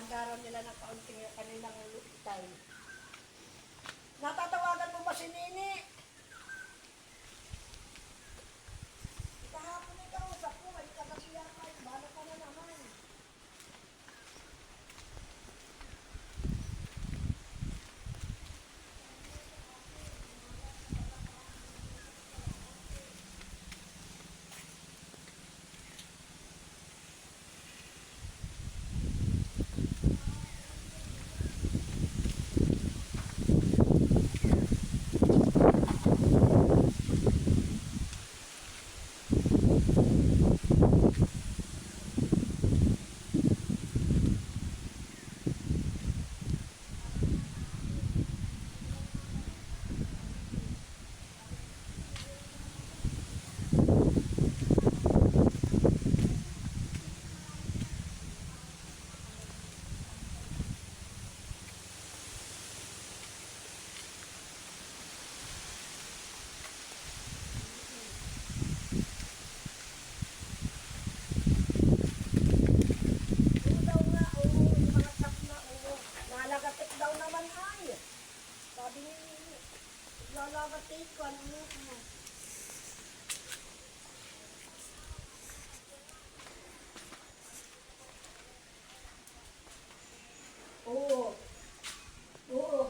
Handa nila ng kaunting kanilang time. Natatawagan mo ba si Nini? Kahapon ikaw, usap ko, may kakasiya ka, bala ka na naman. Oo. Oo.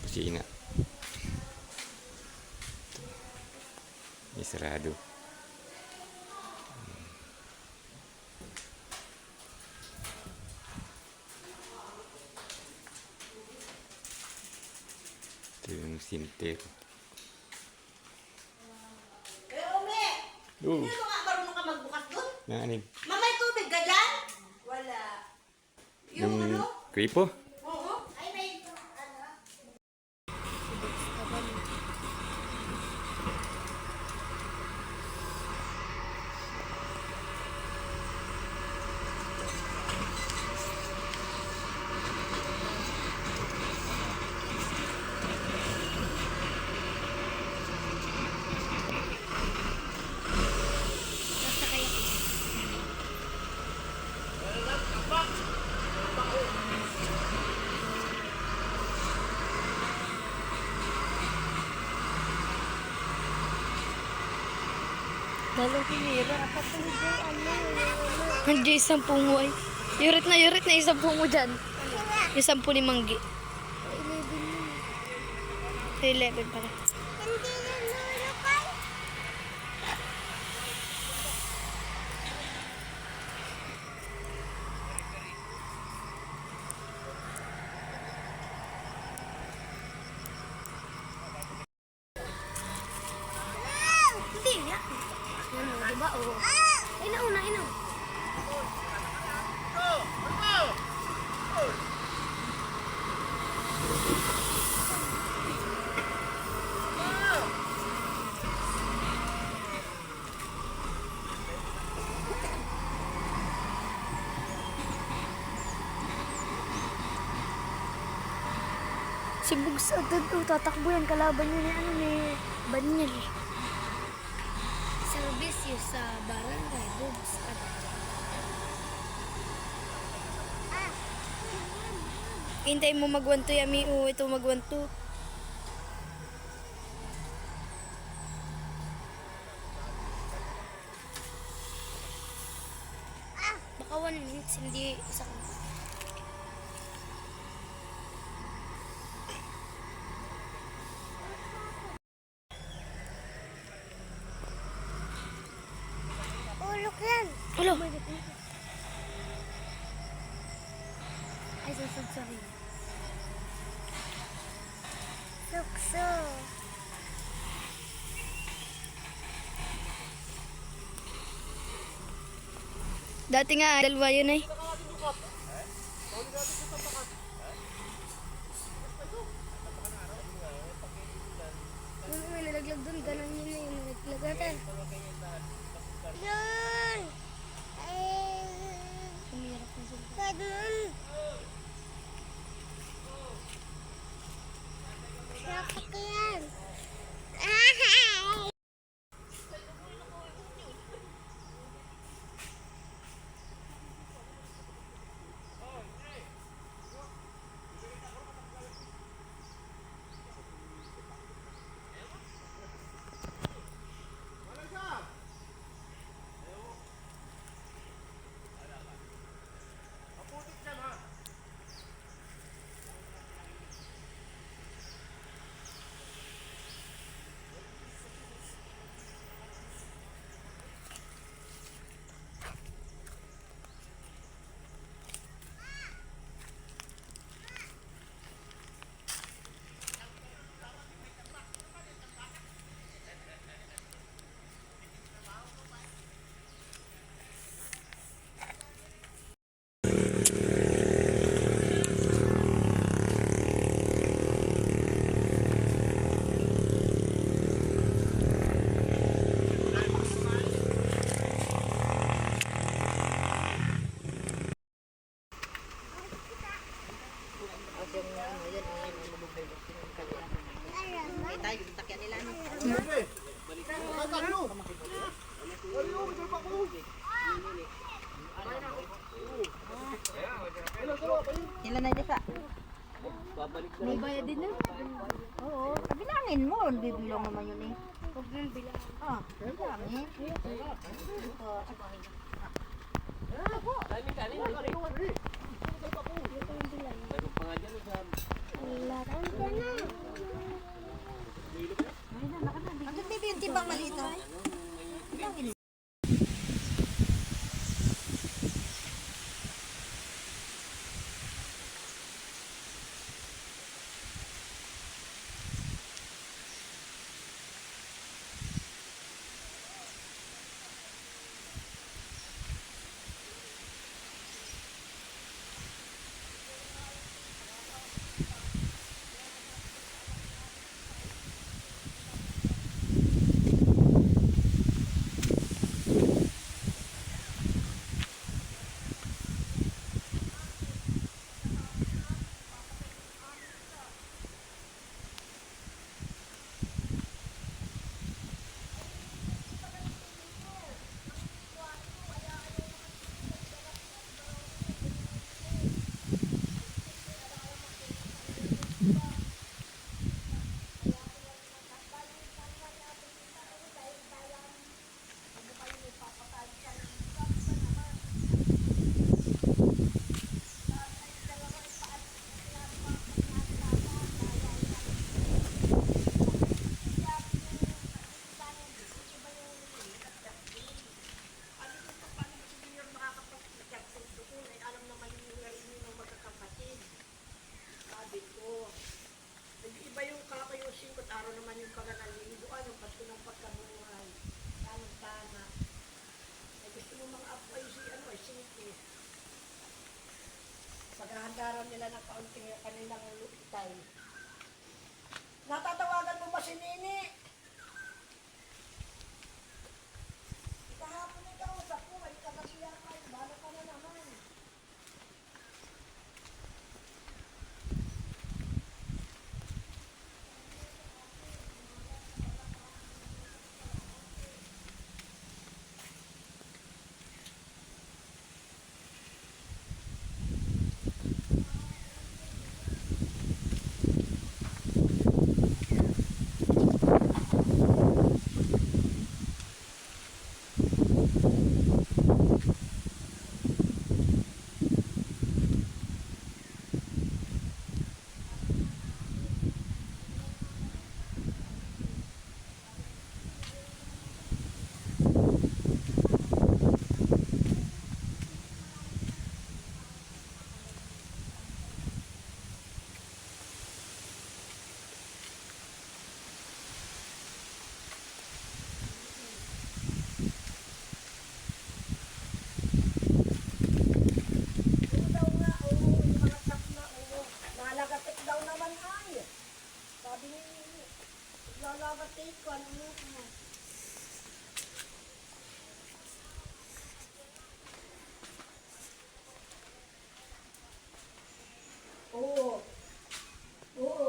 Kusina. Sarado. Ito yung sinter. Umi! Hindi mo nga marunong ka magbukas dun? Naanin? Mamay tubig ka dyan? Wala. Yung ano? Kripo? Oo. Ay, may ano? Dalawang pinira. Nandiyo isang pungo ay. Yurit na isang pungo dyan. Isang po ni Manggi. 11 pala. Hindi nga. Ano, diba? Oo. Inauna. Si Bugs agad tatakbo yan. Kalaban niya ni Banyel. Service yun sa barangay. Bugs agad. Hintayin mo mag-1-2 yami. Ito mag-1-2. Baka 1 minutes, hindi isang. Ulok yan. Ulok. Ay, sorry. Sukso. Dati nga, dalawa yun eh. May nalaglag doon, ganun yun yung nalaglag natin. Yun! Sumirap na sila. Ganun! Sakyan! Sila na dito. May bayad din na. Oo. Bilangin mo. Hindi bilang naman yun eh. Huwag nang bilang. Ah, bilangin. Ang baby yung timbang malito. Bilangin. Paghahandaran nila ng kaunting kanilang lupitay. Natatawagan mo ba si Nini? Kahapon ikaw, sa po, ay kakasiya ka, bala ka na naman. babatid ko, ano mo? Oo. Oo.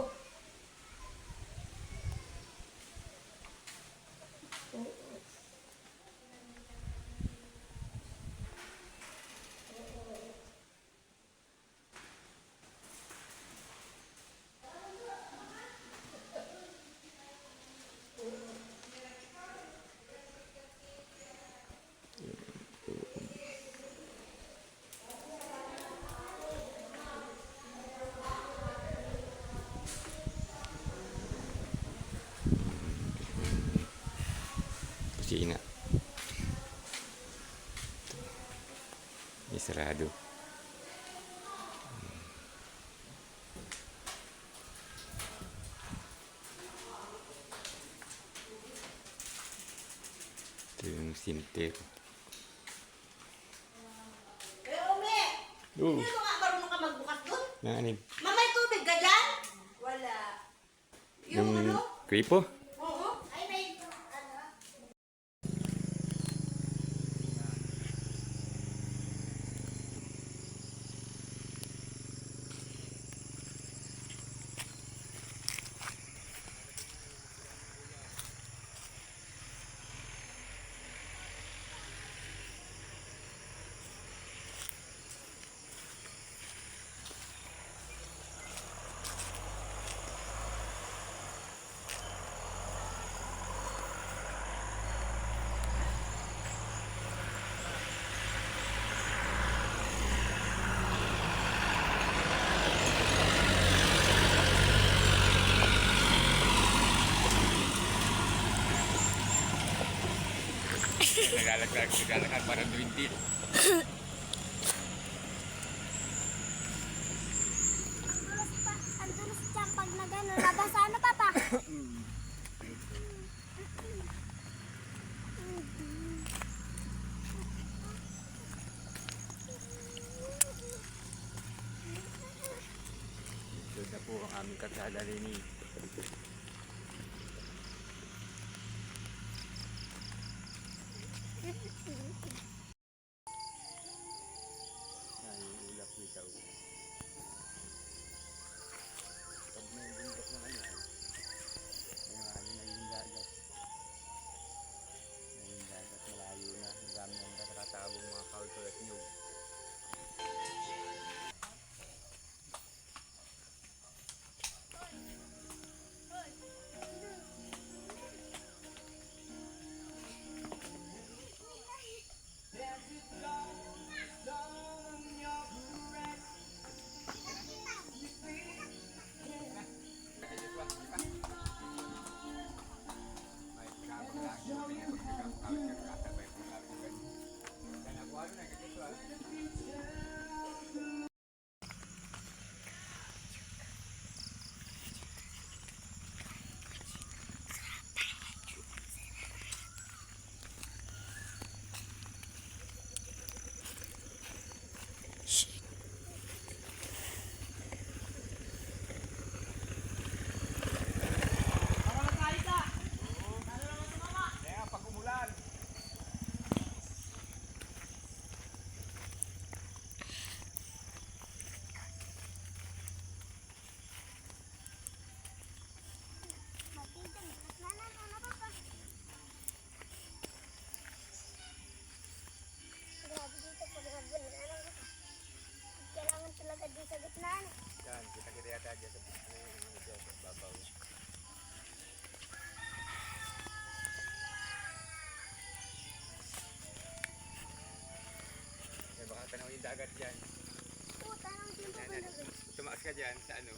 Kusina. May sarado. Ito yung sinter. Umi! Oh, Hindi mo nga marunong ka magbukas dun? nanib. Mamay tubig ka dyan? Wala. Yung ano? Kripo? Oo. Ay, may ano? Naglalakad parang duwindin. Ang dulas dyan pag na gano'n. Nabasa na, Papa. Ito na po ang aming karsada rin eh. Yan yung ulap bitaw. Pag may bundok na kanya, yung ano na yung dagat. Na yung dagat malayo na. Ang dami ng nakatabong mga kaulto at nyug. Kailangan talaga din sa gitna. Yan, kita-kita yata dyan sa babaw. Eh, baka tanaw yung dagat dyan. Puta ng timpo ko na. Tumaas ka dyan sa ano.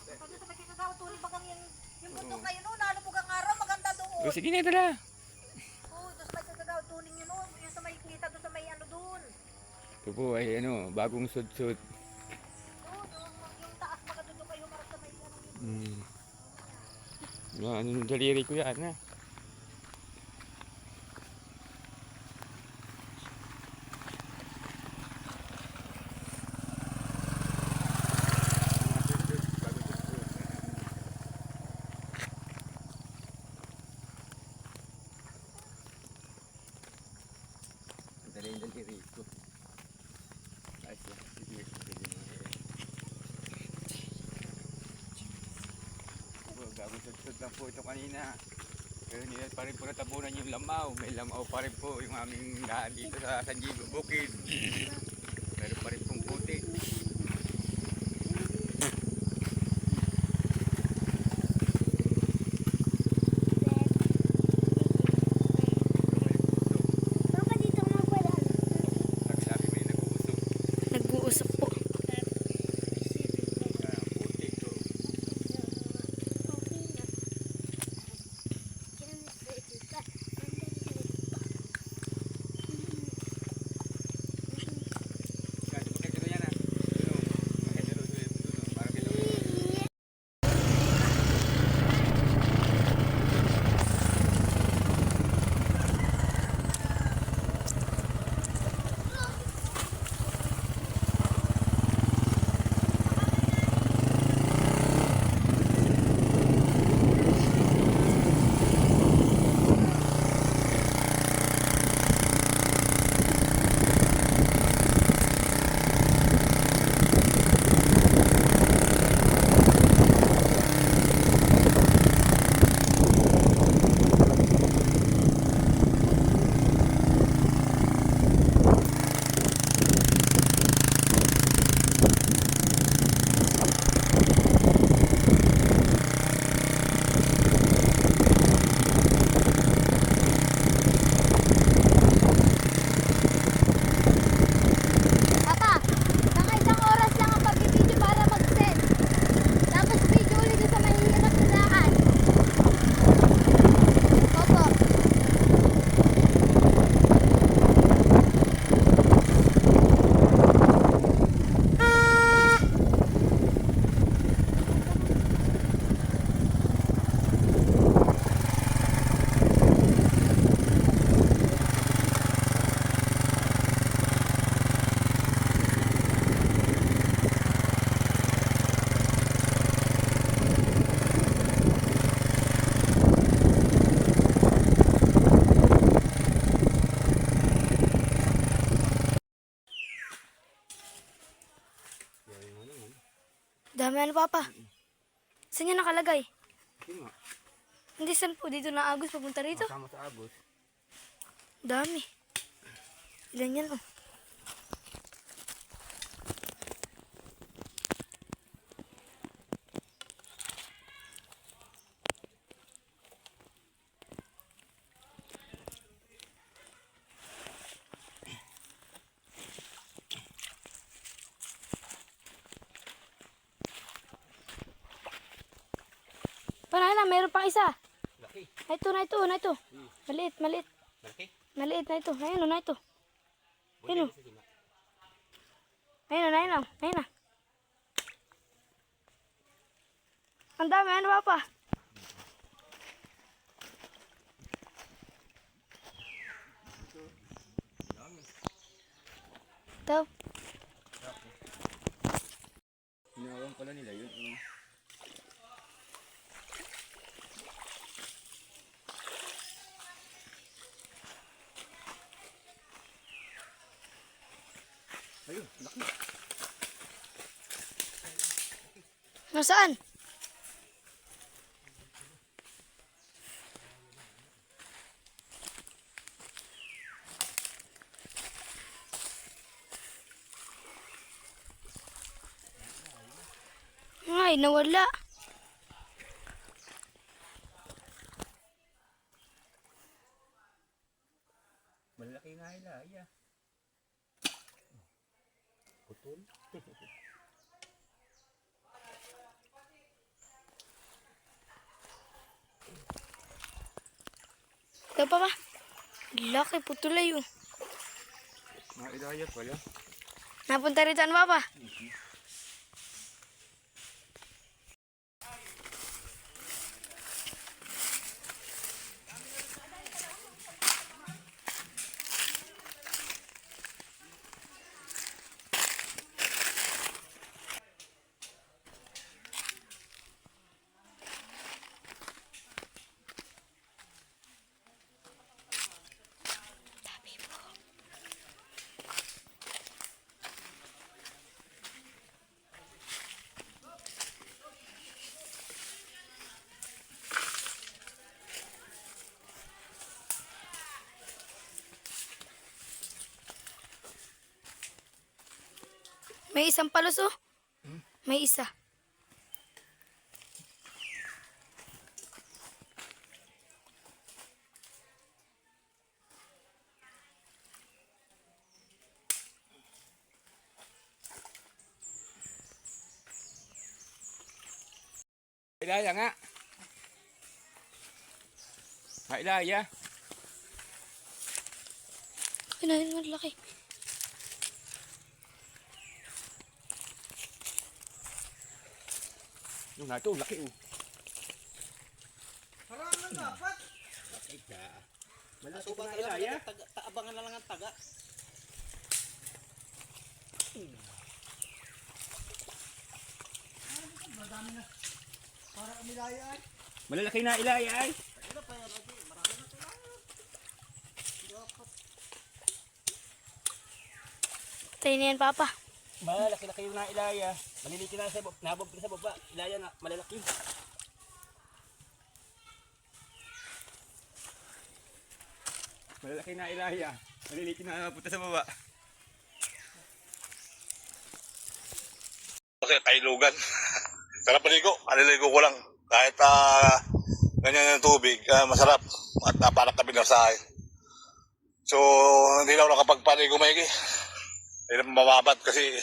Pag sa pagkakagawa, tuloy bagang yung bundok kayo noon, ano po kang araw, maganda doon. Oh, sige na ito na. Oo, doon sa pagkakagawa, tuning yun noon, yung sa may kita doon sa may ano doon. Ito po ay ano, bagong sud-sud. Doon, yung taas, baka doon kayo marap sa may ano yun. Ano yung daliri ko yan ha. dali rito. Ayos lang. Sige, pwede mo. Gagusod-sod lang po ito kanina. Pero hindi pa rin po natabunan yung lamaw. May lamaw pa rin po yung aming daan dito sa San Diego Bukid. Meron pa rin pong puti. Pero pa dito naman pwede. Sabi may nag-uusok. Nag-uusap po. Puti ito. Kasi makikita yan ah. Makikita doon. Parang kita mo. Papa, mga isang oras lang ang pagbibideo para mag-send. Tapos video ulit doon sa mahihirap na daan. Opo. Yan yung ano yan. Dami ano, Papa? Saan yan nakalagay? Sige nga. Hindi, saan po? Dito na Agos papunta rito? Kasama sa abot. Dami. Ilan yan, oh. Parang na, mayroon pang isa. Laki. Na ito. Maliit. Laki. Maliit na ito. Ayun, na ito. Ayun, oh. Sige nga. Ayun na. Ang dami, ano, Papa? Ito. Hinawang pala nila yun. Ayun, laki. Nasaan? Ay, nawala. Malaki nga ila. Iya. Putol. Ito, Papa. Laki, putulay, oh. Mga ilaya pala. Napunta rito, ano, Papa? May isang palos oh. May isa. Ilaya nga. Ilaya. Kinain mo laki. Yung nga ito, laki oh. Malaki ba ilaya? Abangan na lang ang taga. Malalaki na ilaya ay. Tayo na yan, Papa. Malaki-laki yung na ilaya. Maliliki na sa baba. Nabog sa baba. Ilaya na malalaki. Malalaki na ilaya. Maliliki na napunta sa baba. Kasi kailugan. Sarap paligo. Aliligo ko lang. Kahit ganyan yung tubig, masarap. At parang kami na sa akin. So, hindi na ako nakapagpaligo maigi. Hindi na mababad kasi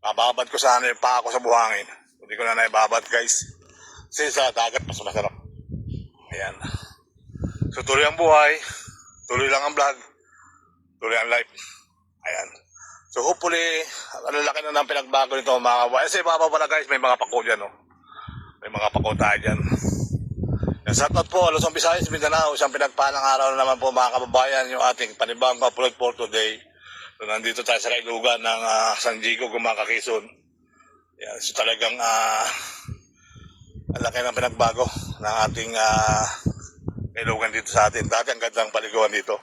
mababad ko sana yung paa ko sa buhangin. Hindi ko na naibabad guys. Kasi sa dagat mas masarap. Ayan. So, tuloy ang buhay. Tuloy lang ang vlog. Tuloy ang life. Ayan. So hopefully, ano laki na ng pinagbago nito mga kabayan. Kasi mga pala guys, may mga pako dyan. Oh. May mga pako tayo dyan. Shoutout po, Luzon, Visayas, Mindanao. Isang pinagpalang araw na naman po mga kababayan. Yung ating panibang upload for today. So nandito tayo sa kailugan ng San Diego, Gumaca, Quezon. Yan, so talagang ang laki ng pinagbago ng ating kailugan dito sa atin. Dati ang gandang paliguan dito.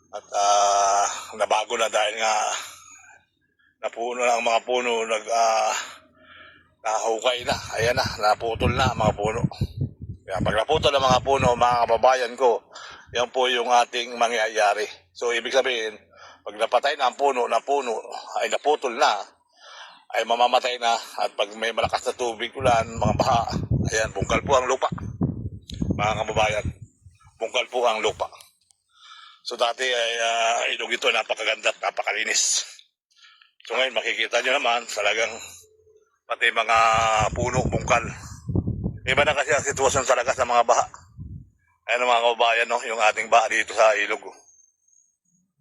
At nabago na dahil nga napuno na ang mga puno, nahukay na. Ayan na, naputol na ang mga puno. Kaya pag naputol ang mga puno, mga kababayan ko, yan po yung ating mangyayari. So ibig sabihin, pag napatay na ang puno, ay naputol na, ay mamamatay na. At pag may malakas na tubig, ulan, mga baha, ayan, bungkal po ang lupa. Mga kababayan, bungkal po ang lupa. So dati ay ilog ito, napakaganda at napakalinis. So ngayon makikita nyo naman, talagang pati mga puno, bungkal. Iba na kasi ang sitwasyon talaga sa mga baha. Ayan mga kababayan, no, yung ating baha dito sa ilog.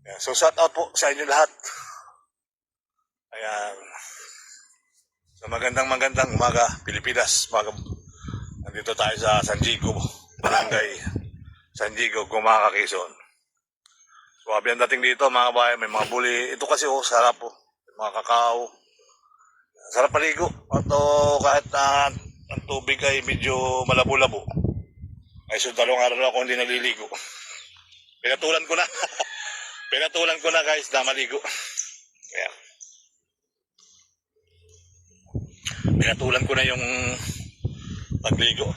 Ayan. So shout out po sa inyo lahat. Ayan. So magandang umaga, Pilipinas. Nandito tayo sa San Diego, Barangay San Diego, Gumaca, Quezon. Swabe ang dating dito mga kabayan, may mga buli. Ito kasi sarap po. Mga kakao. Sarap paligo. At kahit ang tubig ay medyo malabo-labo. Ay so dalawang araw na ako hindi naliligo. Pinatulan ko na. Pinatulan ko na guys na maligo. Kaya. Pinatulan ko na yung pagligo.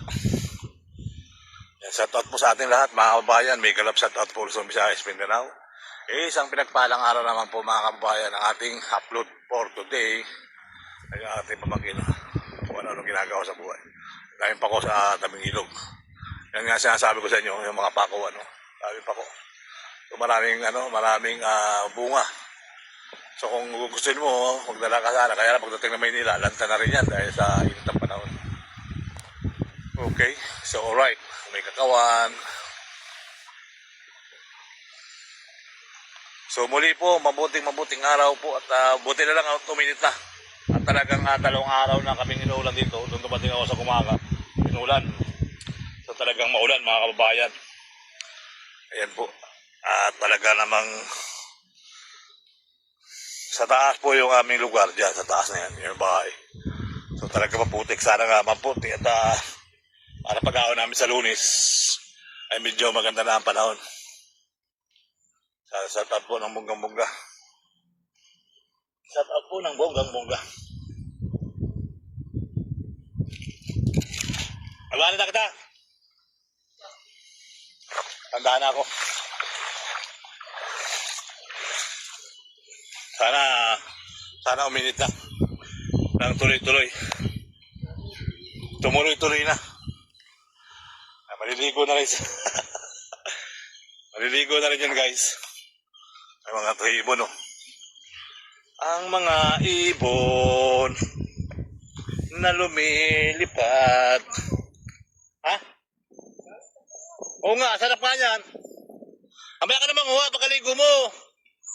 Shoutout po sa ating lahat mga kababayan. May galap shoutout po sa Visayas, Mindanao. Isang pinagpalang araw naman po mga kababayan ang ating upload for today. Ay ating pamangkin kung ano ginagawa sa buhay. Dahil pa ko sa tabing ilog. Yan nga sinasabi ko sa inyo, yung mga pako, sabi pa ko. So maraming bunga. So kung gusto mo, magdala ka sana. Kaya pagdating na Maynila, lanta na rin yan dahil sa init ng panahon. Okay, so alright. May kakawan. So muli po, mabuting araw po at buti na lang tuminit na. At talagang 2 araw na kaming inuulan dito. Doon dumating ako sa Gumaca, inuulan. So talagang maulan mga kababayan. Ayan po. At talaga namang sa taas po yung aming lugar dyan. Sa taas na yan, yung bahay. So talaga maputik. Sana nga maputik at para pag-aon namin sa Lunes ay medyo maganda na ang panahon. Shout out po ng bonggang-bongga. Shout out po ng bonggang-bongga. Magwala na kita. Tandaan na ako. Sana uminit na. Nang tuloy-tuloy. Tumuloy-tuloy na. Maliligo na rin. Maliligo na rin yan, guys. May mga ibon, oh. Ang mga ibon na lumilipad. Ha? Oo nga, sarap nga yan. Amaya ka naman, huwa, pagkaligo mo.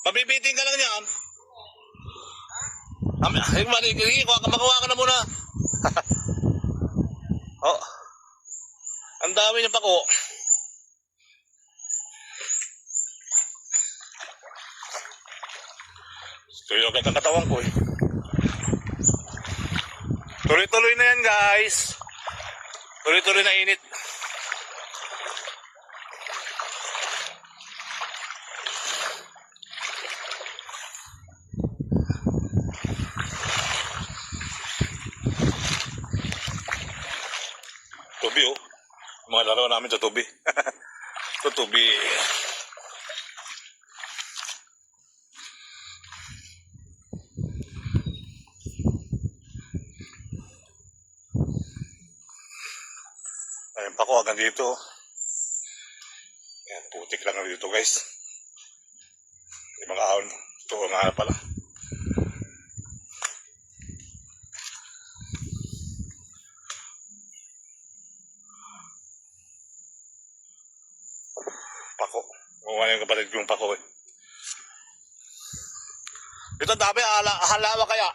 Mabibiting ka lang yan. Makuha ka na muna. Oh. Ang dami niya pako. Tuloy agad ang katawan ko eh. Tuloy-tuloy na yan, guys. Tuloy-tuloy na init. Tubi, oh. Mga laro namin sa tubi. Ito tubi. Ayun pa ko hanggang dito. Ayan, putik lang dito, guys. May mga ahon. Ito ang hanap pala. Pako. Kung ano yung kapatid ko yung pako eh. Ito dami, halawa kaya.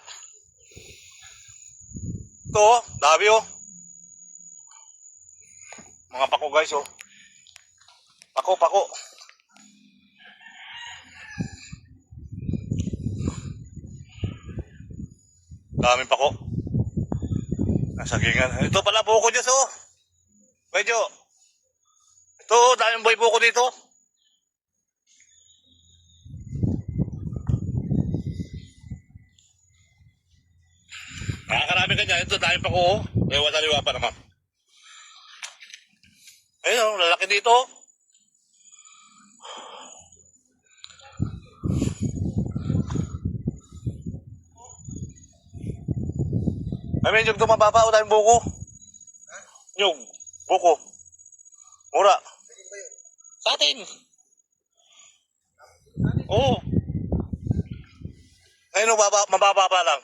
Ito, dami oh. Mga pako guys oh. Pako. Daming pako. Nasagingan. Ito pala buko dyan oh. Medyo. Ito, daming boy buko dito. Nakakarami ka dyan. Ito, daming pako oh. Liwa pa naman. Ayun, lalaki dito. Ay, may nyug dumababa o tayong buko. Nyug, buko. Mura. Sa atin. Oo. Ayun, mababa pa lang.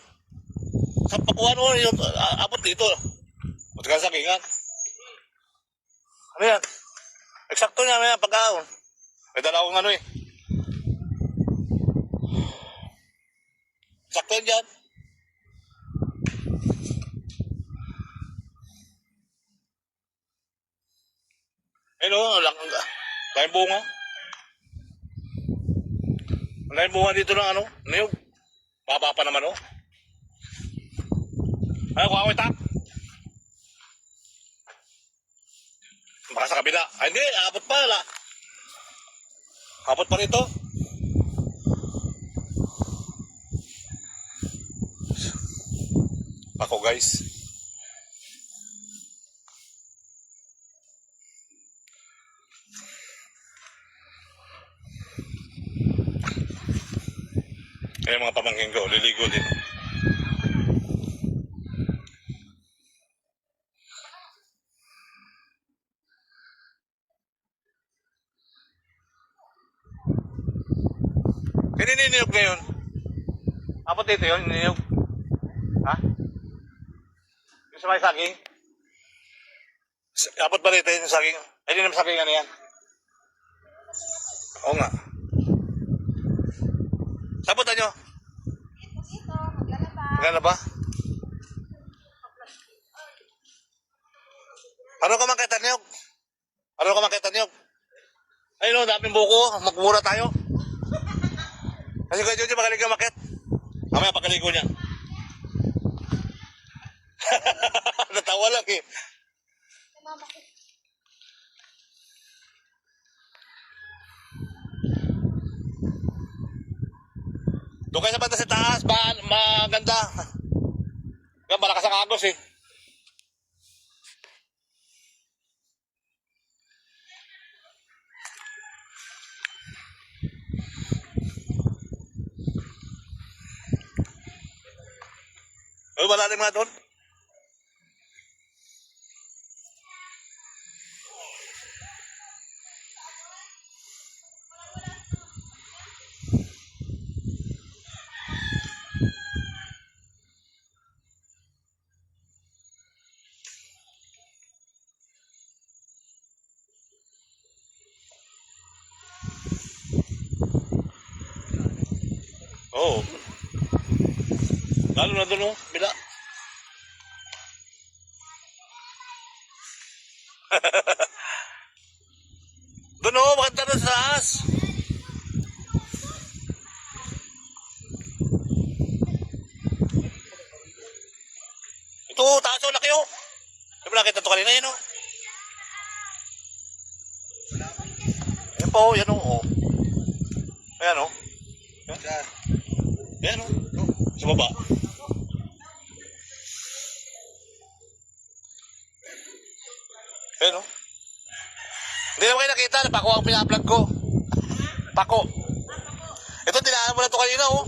Sa pakuan mo, yung abot dito. Matagal sa kingan. Ano yan? Eksakto niya, may pagkaon. May dala akong ano eh. Eksakto yan dyan. Ayun o, laking bunga. Laking bunga dito ng ano, niyog. Baba pa naman o. Ay, kuha ko itak. Baka sa kabila. Ay, hindi. Abot pa. Abot pa rito. Ako, guys. Ayan mga pamangkin ko. Liligo din. Nininiyog ngayon. Abot dito yun, nininiyog. Ha? Yung sa may saging? Abot ba dito yung saging? Ay, hindi naman saging ano yan. Oo nga. Sabotan nyo? Ito, maglalaba. Maglalaba? Ano ka makita niyog? Ano ka makita niyog? Ayun o, daming buko. Magmura tayo. Kasi kaya Jojo, magaling ka makit. Mamaya pagkaligo niya. Natawa lang eh. Doon kayo sa banda sa taas, maganda. Kaya malakas ang agos eh. Uy, malalim nga doon. Oo. Lalo na doon, oh. Bila. Doon, oh. Maganda na sa taas. Ito, taas, oh. Laki, oh. Di ba nakita ito kanina, yun, oh. Ayan po, yan, oh. Ayan, oh. Ayan. Ayan, oh. Sa baba. Ayan, oh. Hindi naman kayo nakita. Pako ang pinaplug ko. Pako. Ito, tinaan mo na ito kanina, oh.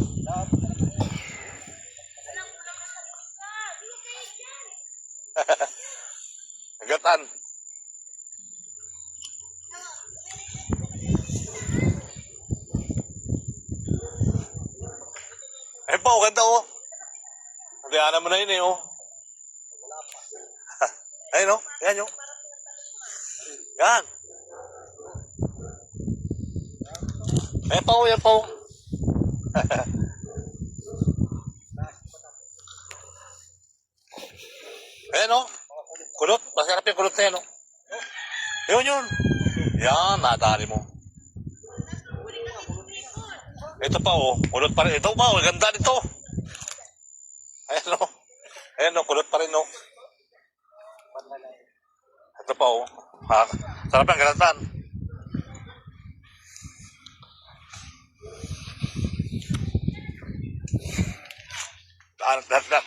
Agatan. Ayun po, ganda, oh. Nagayaan mo na yun, eh, oh. Ayun, oh. Yan, oh. Yan. Ayun po, yan po. Ayan, oh. Kulot. Masarap yung kulot na yan, oh. Yun, yun. Yan, nadali mo. Ito pa, oh. Kulot pa rin. Ito pa, oh. Ganda nito. Ayan, oh. Ayan, oh. Kulot pa rin, oh. Ito pa, oh. Sarap yung ganatan. Dat.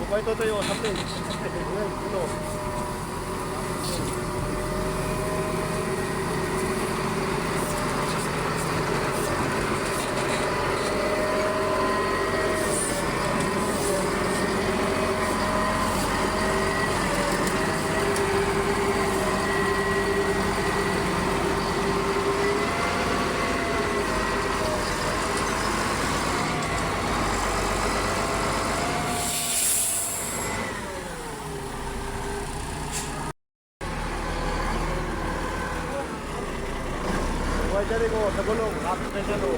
Buka ito tayo, sapin. Ito. Buka dyan ko, sa gulong. Kapit na siya, no.